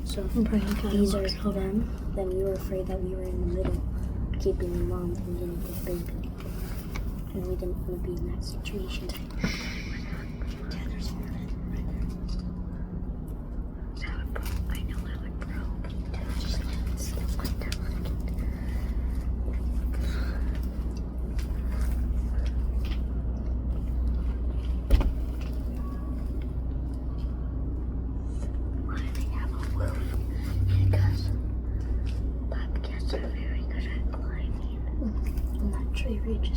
So if Brian these are walks over. them, then we were afraid that we were in the middle, keeping the mom from getting the baby. And we didn't want to be in that situation. Tyler's moving right there. I know how it broke. Just let it sit like that. Why do they have a roof? Because bobcats are very good at climbing on that tree ridge.